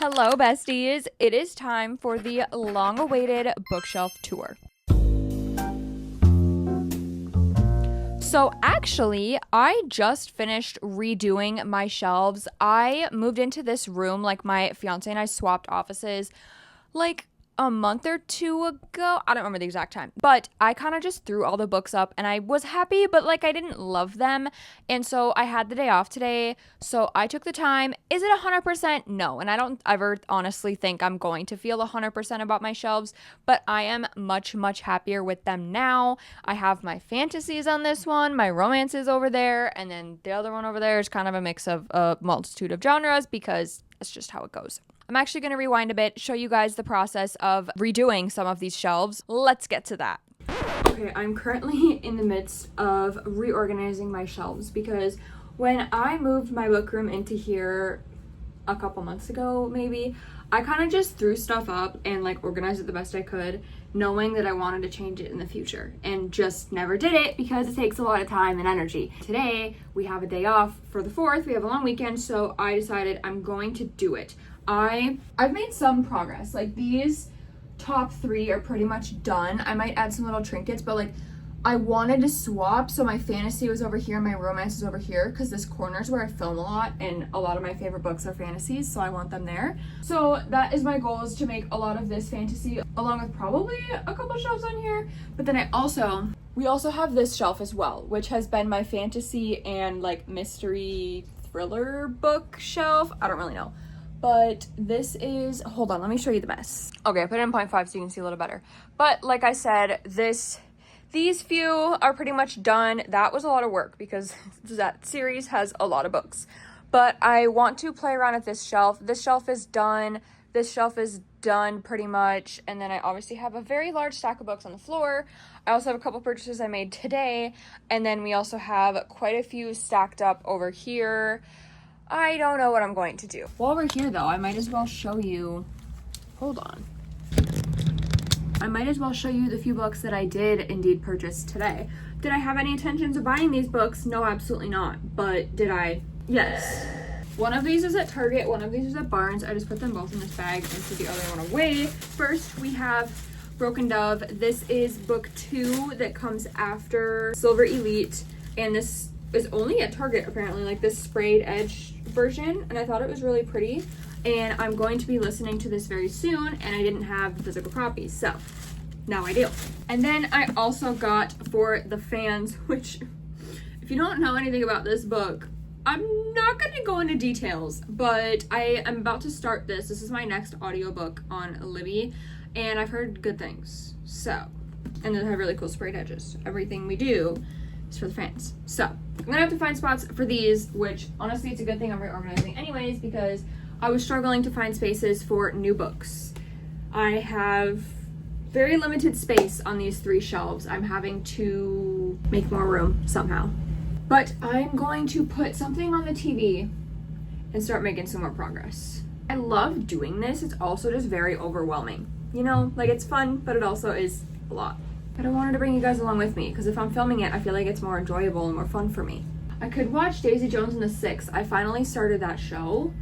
Hello, besties. It is time for the long-awaited bookshelf tour. So actually, I just finished redoing my shelves. I moved into this room, like my fiance and I swapped offices like a month or two ago. I don't remember the exact time, but I kind of just threw all the books up and I was happy, but like I didn't love them. And so I had the day off today. So I took the time. Is it 100%? No. And I don't ever honestly think I'm going to feel 100% about my shelves, but I am much, much happier with them now. I have my fantasies on this one, my romances over there, and then the other one over there is kind of a mix of a multitude of genres because it's just how it goes. I'm actually going to rewind a bit, show you guys the process of redoing some of these shelves. Let's get to that. Okay, I'm currently in the midst of reorganizing my shelves because when I moved my book room into here a couple months ago, maybe, I kind of just threw stuff up and like organized it the best I could, knowing that I wanted to change it in the future, and just never did it because it takes a lot of time and energy. Today, we have a day off for the 4th, we have a long weekend, so I decided I'm going to do it. I've made some progress. Like these top 3 are pretty much done. I might add some little trinkets, but like I wanted to swap, so my fantasy was over here, my romance is over here, because this corner is where I film a lot, and a lot of my favorite books are fantasies, so I want them there. So that is my goal, is to make a lot of this fantasy, along with probably a couple shelves on here. But then we also have this shelf as well, which has been my fantasy and like mystery thriller bookshelf. I don't really know. But this is, hold on, let me show you the mess. Okay, I put it in 0.5 so you can see a little better. But like I said, these few are pretty much done. That was a lot of work because that series has a lot of books. But I want to play around with this shelf. This shelf is done. This shelf is done pretty much. And then I obviously have a very large stack of books on the floor. I also have a couple purchases I made today. And then we also have quite a few stacked up over here. I don't know what I'm going to do. While we're here though, I might as well show you, hold on. I might as well show you the few books that I did indeed purchase today. Did I have any intentions of buying these books? No, absolutely not. But did I? Yes. One of these is at Target, one of these is at Barnes. I just put them both in this bag and threw the other one away. First, we have Broken Dove. This is book 2 that comes after Silver Elite, and this is only at Target apparently, like this sprayed edge version, and I thought it was really pretty, and I'm going to be listening to this very soon, and I didn't have the physical copies, so now I do. And then I also got for the fans, which if you don't know anything about this book, I'm not going to go into details, but I am about to start this. This is my next audiobook on Libby, and I've heard good things, so, and then I have really cool sprayed edges. Everything we do is for the fans. So I'm gonna have to find spots for these, which honestly it's a good thing I'm reorganizing anyways, because I was struggling to find spaces for new books. I have very limited space on these 3 shelves. I'm having to make more room somehow. But I'm going to put something on the TV and start making some more progress. I love doing this. It's also just very overwhelming. You know, like it's fun, but it also is a lot. But I wanted to bring you guys along with me, because if I'm filming it, I feel like it's more enjoyable and more fun for me. I could watch Daisy Jones and the Six. I finally started that show,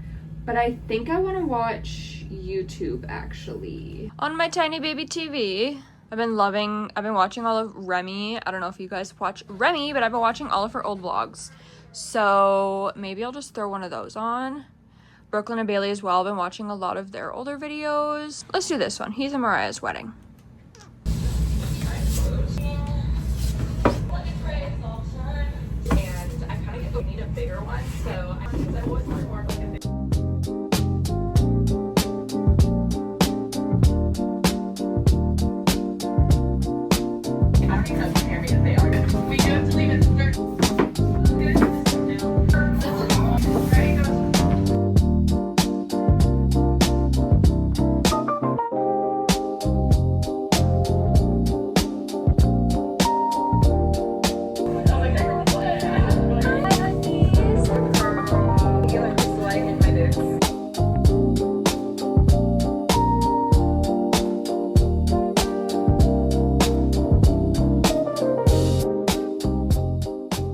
but I think I want to watch YouTube, actually. On my tiny baby TV, I've been watching all of Remy. I don't know if you guys watch Remy, but I've been watching all of her old vlogs. So maybe I'll just throw one of those on. Brooklyn and Bailey as well. I've been watching a lot of their older videos. Let's do this one. He's in Mariah's wedding. Need a bigger one, so I was more of like a big. I don't even know if you hear me if they are. We do have to leave it start.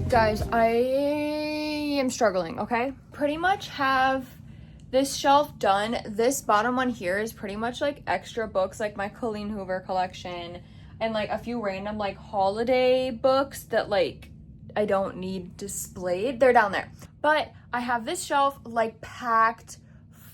Guys, I am struggling, okay? Pretty much have this shelf done. This bottom one here is pretty much like extra books, like my Colleen Hoover collection and like a few random like holiday books that like I don't need displayed. They're down there. But I have this shelf like packed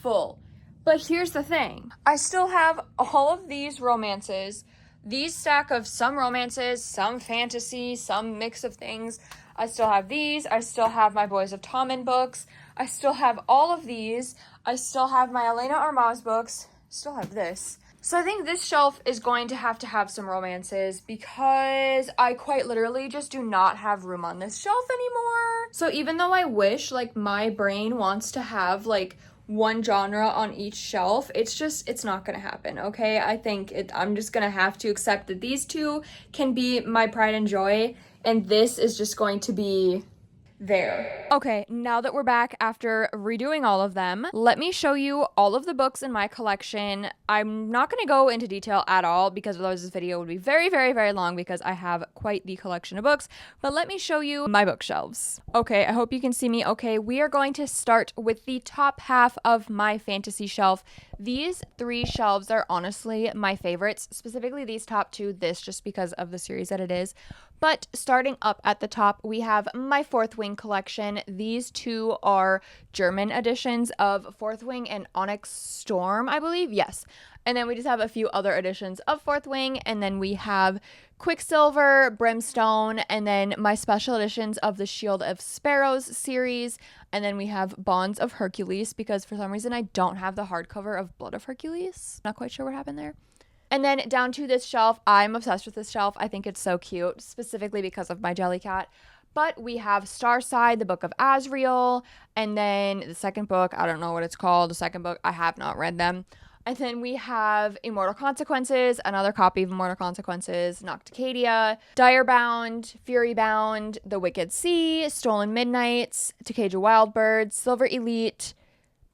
full. But here's the thing. I still have all of these romances, these stack of some romances, some fantasy, some mix of things. I still have these. I still have my Boys of Tommen books. I still have all of these. I still have my Elena Armaz books. Still have this. So I think this shelf is going to have some romances because I quite literally just do not have room on this shelf anymore. So even though I wish like my brain wants to have like one genre on each shelf, it's not gonna happen, okay? I think I'm just gonna have to accept that these two can be my pride and joy, and this is just going to be there. Okay, now that we're back after redoing all of them, let me show you all of the books in my collection. I'm not going to go into detail at all because otherwise this video would be very, very, very long because I have quite the collection of books, but let me show you my bookshelves. Okay, I hope you can see me okay. We are going to start with the top half of my fantasy shelf. These three shelves are honestly my favorites, specifically these top two, this just because of the series that it is. But starting up at the top, we have my Fourth Wing collection. These two are German editions of Fourth Wing and Onyx Storm, I believe. Yes. And then we just have a few other editions of Fourth Wing. And then we have Quicksilver, Brimstone, and then my special editions of the Shield of Sparrows series. And then we have Bonds of Hercules because for some reason I don't have the hardcover of Blood of Hercules. Not quite sure what happened there. And then down to this shelf, I'm obsessed with this shelf. I think it's so cute, specifically because of my Jellycat. But we have Starside, the Book of Asriel, and then the second book, I don't know what it's called. The second book, I have not read them. And then we have Immortal Consequences, another copy of Immortal Consequences, Nocticadia, Direbound, Furybound, The Wicked Sea, Stolen Midnights, To Cage a Wild Bird, Silver Elite,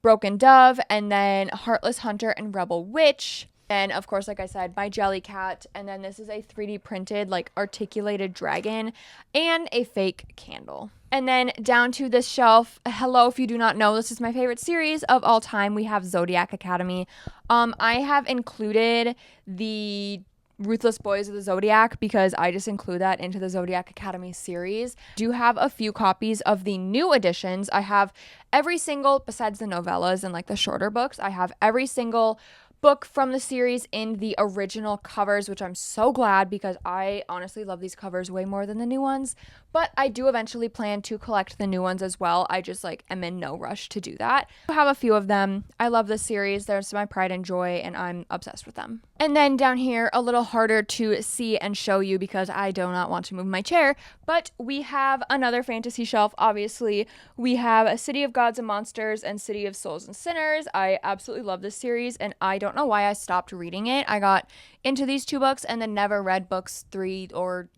Broken Dove, and then Heartless Hunter and Rebel Witch. And of course, like I said, my Jellycat, and then this is a 3D printed, like, articulated dragon, and a fake candle. And then down to this shelf, hello, if you do not know, this is my favorite series of all time. We have Zodiac Academy. I have included the Ruthless Boys of the Zodiac because I just include that into the Zodiac Academy series. Do have a few copies of the new editions. I have every single, besides the novellas and like the shorter books, I have every single book from the series in the original covers, which I'm so glad because I honestly love these covers way more than the new ones. But I do eventually plan to collect the new ones as well. I just like am in no rush to do that. I have a few of them. I love this series. They're my pride and joy, and I'm obsessed with them. And then down here, a little harder to see and show you because I do not want to move my chair, but we have another fantasy shelf. Obviously, we have A City of Gods and Monsters and City of Souls and Sinners. I absolutely love this series, and I don't know why I stopped reading it. I got into these two books and then never read books 3 or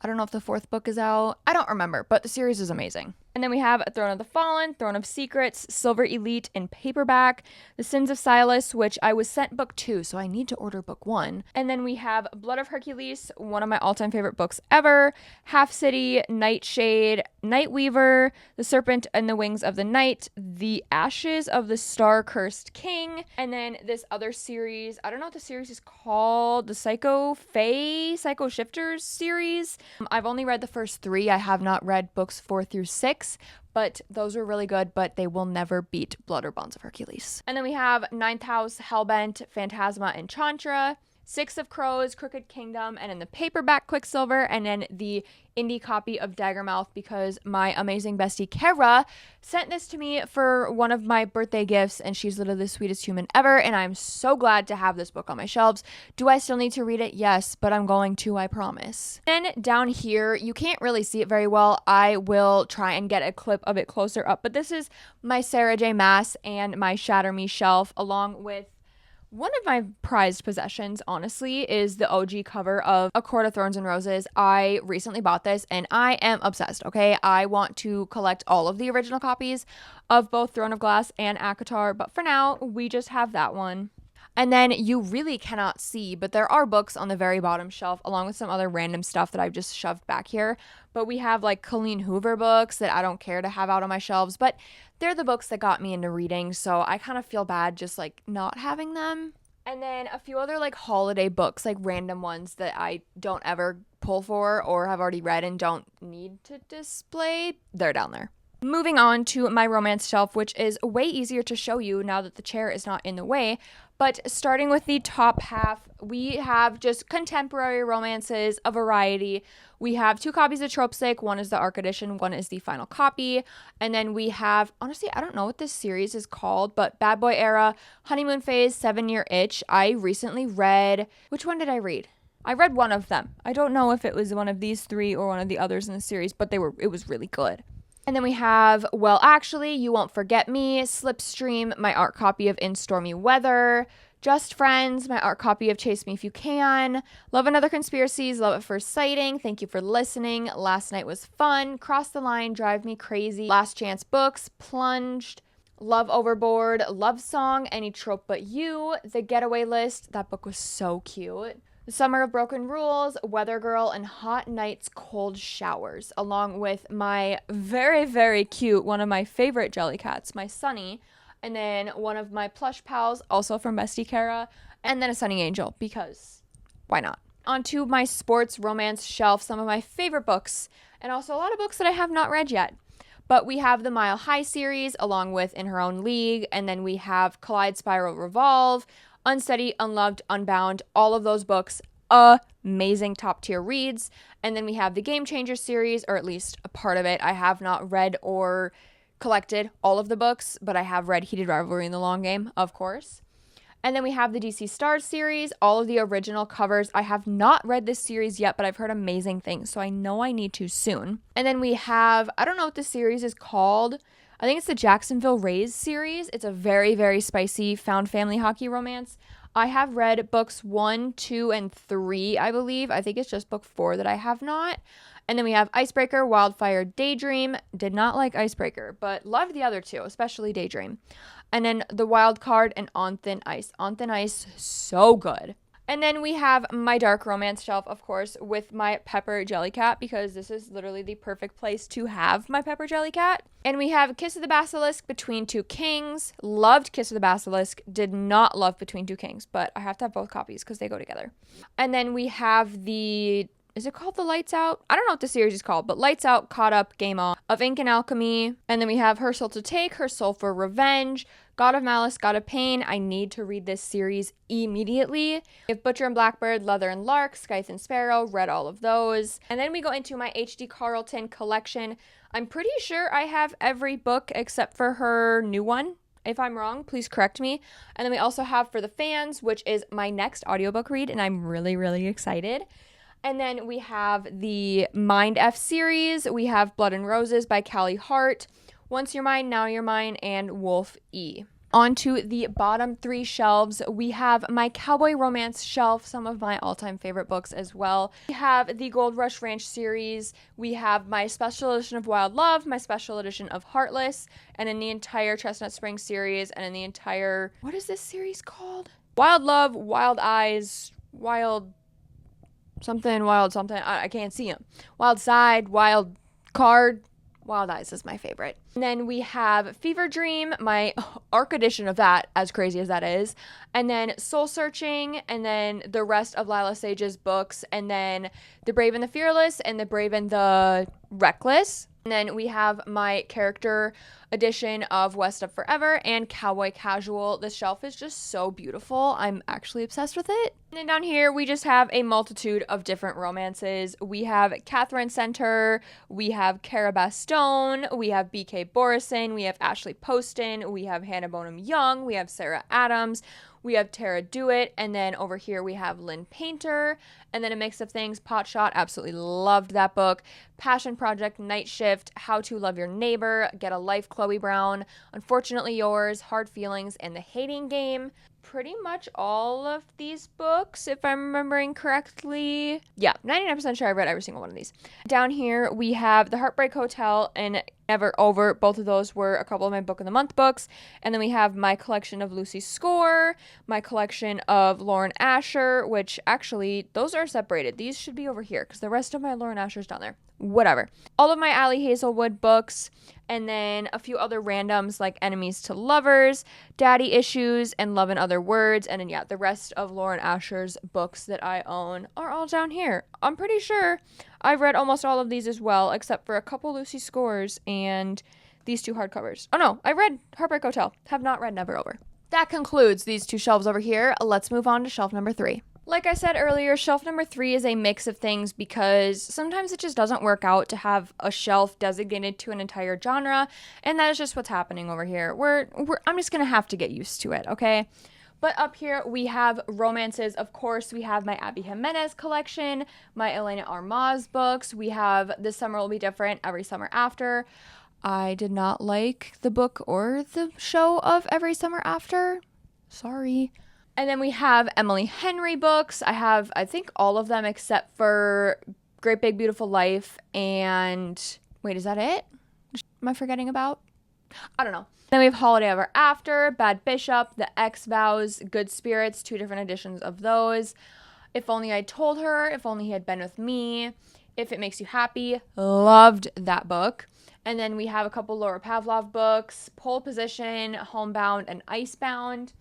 I don't know if the 4th book is out. I don't remember, but the series is amazing. And then we have Throne of the Fallen, Throne of Secrets, Silver Elite in paperback, The Sins of Silas, which I was sent book 2, so I need to order book 1. And then we have Blood of Hercules, one of my all-time favorite books ever, Half City, Nightshade, Nightweaver, The Serpent and the Wings of the Night, The Ashes of the Star-Cursed King, and then this other series, I don't know what the series is called, the Psycho Shifters series. I've only read the first 3. I have not read books 4 through 6, but those were really good, but they will never beat Blood or Bonds of Hercules. And then we have Ninth House, Hellbent, Phantasma, and Chantra, Six of Crows, Crooked Kingdom, and in the paperback Quicksilver, and then the indie copy of Daggermouth because my amazing bestie Kara sent this to me for one of my birthday gifts, and she's literally the sweetest human ever, and I'm so glad to have this book on my shelves. Do I still need to read it? Yes, but I'm going to, I promise. Then down here, you can't really see it very well. I will try and get a clip of it closer up, but this is my Sarah J. Maas and my Shatter Me shelf, along with one of my prized possessions, honestly, is the OG cover of A Court of Thorns and Roses. I recently bought this and I am obsessed, okay? I want to collect all of the original copies of both Throne of Glass and ACOTAR, but for now, we just have that one. And then you really cannot see, but there are books on the very bottom shelf along with some other random stuff that I've just shoved back here. But we have like Colleen Hoover books that I don't care to have out on my shelves, but they're the books that got me into reading, so I kind of feel bad just like not having them. And then a few other like holiday books, like random ones that I don't ever pull for or have already read and don't need to display, they're down there. Moving on to my romance shelf, which is way easier to show you now that the chair is not in the way. But starting with the top half, we have just contemporary romances, a variety. We have 2 copies of Tropesic. One is the ARC edition, one is the final copy. And then we have, honestly, I don't know what this series is called, but Bad Boy Era, Honeymoon Phase, 7-Year Itch. I recently read, which one did I read? I read one of them. I don't know if it was one of these 3 or one of the others in the series, but it was really good. And then we have Well Actually, You Won't Forget Me, Slipstream, my art copy of In Stormy Weather, Just Friends, my art copy of Chase Me If You Can, Love and Other Conspiracies, Love at First Sighting, Thank You for Listening, Last Night Was Fun, Cross the Line, Drive Me Crazy, Last Chance Books, Plunged, Love Overboard, Love Song, Any Trope But You, The Getaway List, that book was so cute. Summer of Broken Rules, Weather Girl, and Hot Nights, Cold Showers, along with my very, very cute, one of my favorite Jellycats, my Sunny, and then one of my plush pals, also from Bestie Kara, and then a Sunny Angel, because why not? Onto my sports romance shelf, some of my favorite books, and also a lot of books that I have not read yet. But we have the Mile High series, along with In Her Own League, and then we have Collide, Spiral, Revolve, Unsteady, Unloved, Unbound, all of those books, amazing top tier reads. And then we have the Game Changer series, or at least a part of it. I have not read or collected all of the books, but I have read Heated Rivalry in the Long Game, of course. And then we have the DC Stars series, all of the original covers. I have not read this series yet, but I've heard amazing things, so I know I need to soon. And then we have, I don't know what this series is called. I think it's the Jacksonville Rays series. It's a very, very spicy found family hockey romance. I have read books 1, 2, and 3, I believe. I think it's just book 4 that I have not. And then we have Icebreaker, Wildfire, Daydream. Did not like Icebreaker, but loved the other 2, especially Daydream. And then The Wild Card and On Thin Ice. On Thin Ice, so good. And then we have my dark romance shelf, of course, with my Pepper Jellycat, because this is literally the perfect place to have my Pepper Jellycat. And we have Kiss of the Basilisk, Between Two Kings. Loved Kiss of the Basilisk. Did not love Between Two Kings, but I have to have both copies because they go together. And then we have is it called The Lights Out? I don't know what the series is called, but Lights Out, Caught Up, Game On, Of Ink and Alchemy. And then we have Her Soul to Take, Her Soul for Revenge, God of Malice, God of Pain. I need to read this series immediately. We have Butcher and Blackbird, Leather and Lark, Scythe and Sparrow. Read all of those. And then we go into my H.D. Carlton collection. I'm pretty sure I have every book except for her new one. If I'm wrong, please correct me. And then we also have For the Fans, which is my next audiobook read, and I'm really, really excited. And then we have the Mind F series. We have Blood and Roses by Callie Hart, Once You're Mine, Now You're Mine, and Wolf E. Onto the bottom 3 shelves, we have my Cowboy romance shelf, some of my all-time favorite books as well. We have the Gold Rush Ranch series. We have my special edition of Wild Love, my special edition of Heartless, and in the entire Chestnut Springs series, and in the entire, what is this series called? Wild Love, Wild Eyes, Wild something, I can't see them. Wild Side, Wild Card, Wild Eyes is my favorite. And then we have Fever Dream, my ARC edition of that, as crazy as that is. And then Soul Searching, and then the rest of Lila Sage's books, and then The Brave and the Fearless, and The Brave and the Reckless. And then we have my character edition of West of Forever and Cowboy Casual. This shelf is just so beautiful. I'm actually obsessed with it. And then down here, we just have a multitude of different romances. We have Catherine Center, we have Cara Bastone, we have B.K. Borison, we have Ashley Poston, we have Hannah Bonham Young, we have Sarah Adams, we have Tara Dewitt, and then over here we have Lynn Painter, and then a mix of things. Potshot, absolutely loved that book. Passion Project, Night Shift, How to Love Your Neighbor, Get a Life, Chloe Brown, Unfortunately Yours, Hard Feelings, and The Hating Game. pretty much all of these books, if I'm remembering correctly. Yeah, 99% sure I read every single one of these. Down here, we have The Heartbreak Hotel and Never Over. Both of those were a couple of my Book of the Month books. And then we have my collection of Lucy Score, my collection of Lauren Asher, which actually, those are separated. These should be over here because the rest of my Lauren Asher's down there. Whatever. All of my Allie Hazelwood books, and then a few other randoms like Enemies to Lovers, Daddy Issues, and Love in Other Words. And then, yeah, the rest of Lauren Asher's books that I own are all down here. I'm pretty sure I've read almost all of these as well, except for a couple Lucy Scores and these two hardcovers. Oh no, I read Heartbreak Hotel. Have not read Never Over. That concludes these two shelves over here. Let's move on to shelf number 3. Like I said earlier, shelf number 3 is a mix of things because sometimes it just doesn't work out to have a shelf designated to an entire genre, and that is just what's happening over here. I'm just gonna have to get used to it, okay? But up here we have romances. Of course, we have my Abby Jimenez collection, my Elena Armaz books. We have This Summer Will Be Different, Every Summer After. I did not like the book or the show of Every Summer After. Sorry. And then we have Emily Henry books. I have, I think, all of them except for Great Big Beautiful Life and... Wait, is that it? Am I forgetting about? I don't know. Then we have Holiday Ever After, Bad Bishop, The X Vows, Good Spirits, 2 different editions of those. If Only I Told Her, If Only He Had Been With Me, If It Makes You Happy, loved that book. And then we have a couple Laura Pavlov books, Pole Position, Homebound, and Icebound.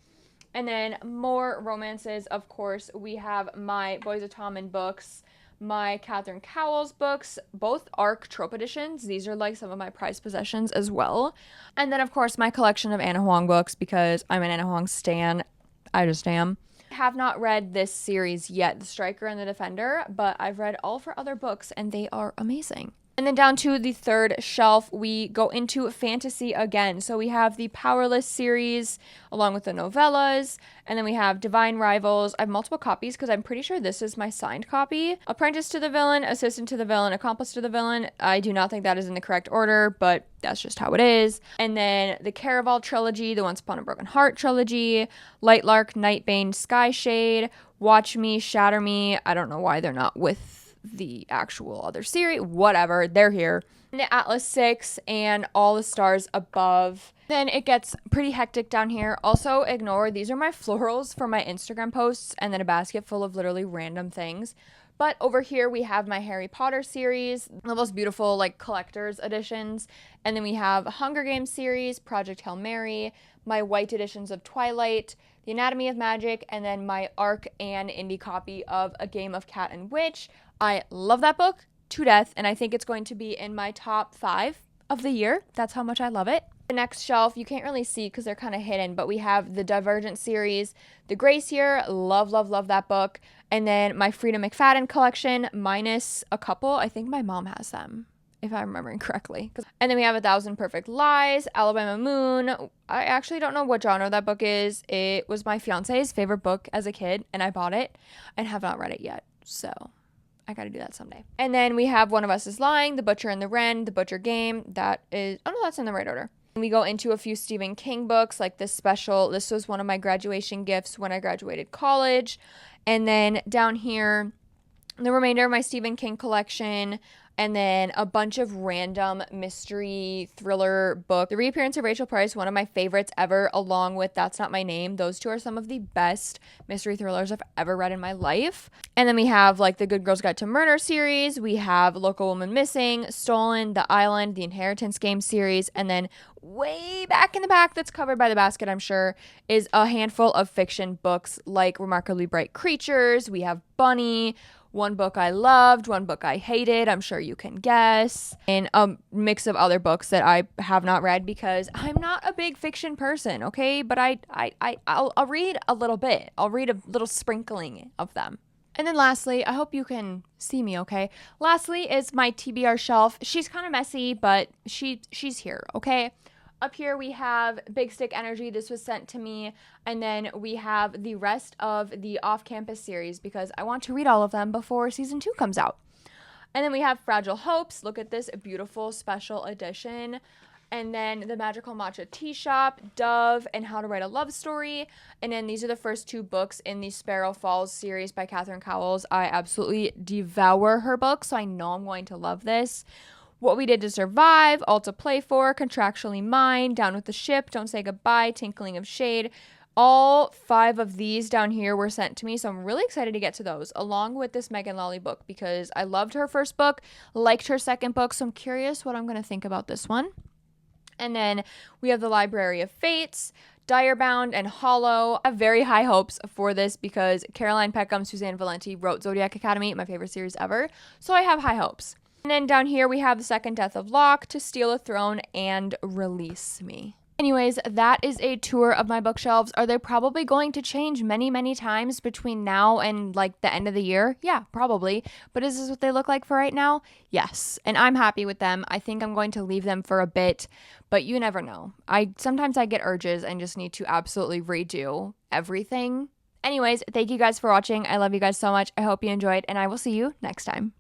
And then more romances, of course, we have my Boys of Tommen books, my Catherine Cowles books, both ARC trope editions. These are like some of my prized possessions as well. And then, of course, my collection of Anna Huang books because I'm an Anna Huang stan. I just am. I have not read this series yet, The Striker and the Defender, but I've read all of her other books and they are amazing. And then down to the third shelf, we go into fantasy again. So we have the Powerless series along with the novellas. And then we have Divine Rivals. I have multiple copies because I'm pretty sure this is my signed copy. Apprentice to the Villain, Assistant to the Villain, Accomplice to the Villain. I do not think that is in the correct order, but that's just how it is. And then the Caraval trilogy, the Once Upon a Broken Heart trilogy, Lightlark, Nightbane, Skyshade, Watch Me, Shatter Me. I don't know why they're not with the actual other series, whatever, they're here. The Atlas 6 and All the Stars Above. Then it gets pretty hectic down here. Also ignore, these are my florals for my Instagram posts and then a basket full of literally random things. But over here we have my Harry Potter series, the most beautiful like collector's editions. And then we have a Hunger Games series, Project Hail Mary, my white editions of Twilight, The Anatomy of Magic, and then my ARC and indie copy of A Game of Cat and Witch. I love that book to death, and I think it's going to be in my top 5 of the year. That's how much I love it. The next shelf, you can't really see because they're kind of hidden, but we have the Divergent series, The Grace Year, love, love, love that book. And then my Frida McFadden collection, minus a couple. I think my mom has them, if I'm remembering correctly. And then we have 1,000 Perfect Lies, Alabama Moon. I actually don't know what genre that book is. It was my fiance's favorite book as a kid, and I bought it and have not read it yet, so I gotta do that someday. And then we have One of Us is Lying, The Butcher and the Wren, The Butcher Game. That is, oh no, that's in the right order. And we go into a few Stephen King books, like this special. This was one of my graduation gifts when I graduated college. And then down here, the remainder of my Stephen King collection, and then a bunch of random mystery thriller books. The Reappearance of Rachel Price, one of my favorites ever, along with That's Not My Name. Those two are some of the best mystery thrillers I've ever read in my life. And then we have like the Good Girls Guide to Murder series. We have Local Woman Missing, Stolen, The Island, The Inheritance Game series, and then way back in the back that's covered by the basket, I'm sure, is a handful of fiction books like Remarkably Bright Creatures. We have Bunny, one book I loved, one book I hated, I'm sure you can guess, and a mix of other books that I have not read because I'm not a big fiction person, okay? But I'll read a little bit. I'll read a little sprinkling of them. And then lastly, I hope you can see me, okay? Lastly is my TBR shelf. She's kind of messy, but she's here, okay? Up here we have Big Stick Energy. This was sent to me. And then we have the rest of the off-campus series because I want to read all of them before season 2 comes out. And then we have Fragile Hopes. Look at this beautiful special edition. And then The Magical Matcha Tea Shop, Dove, and How to Write a Love Story. And then these are the first 2 books in the Sparrow Falls series by Catherine Cowles. I absolutely devour her books, so I know I'm going to love this. What We Did to Survive, All to Play For, Contractually Mine, Down with the Ship, Don't Say Goodbye, Tinkling of Shade. All 5 of these down here were sent to me, so I'm really excited to get to those, along with this Megan Lolly book, because I loved her first book, liked her second book, so I'm curious what I'm going to think about this one. And then we have The Library of Fates, Direbound, and Hollow. I have very high hopes for this because Caroline Peckham, Suzanne Valenti wrote Zodiac Academy, my favorite series ever, so I have high hopes. And then down here we have The Second Death of Locke, To Steal a Throne, and Release Me. Anyways, that is a tour of my bookshelves. Are they probably going to change many, many times between now and like the end of the year? Yeah, probably. But is this what they look like for right now? Yes. And I'm happy with them. I think I'm going to leave them for a bit, but you never know. Sometimes I get urges and just need to absolutely redo everything. Anyways, thank you guys for watching. I love you guys so much. I hope you enjoyed, and I will see you next time.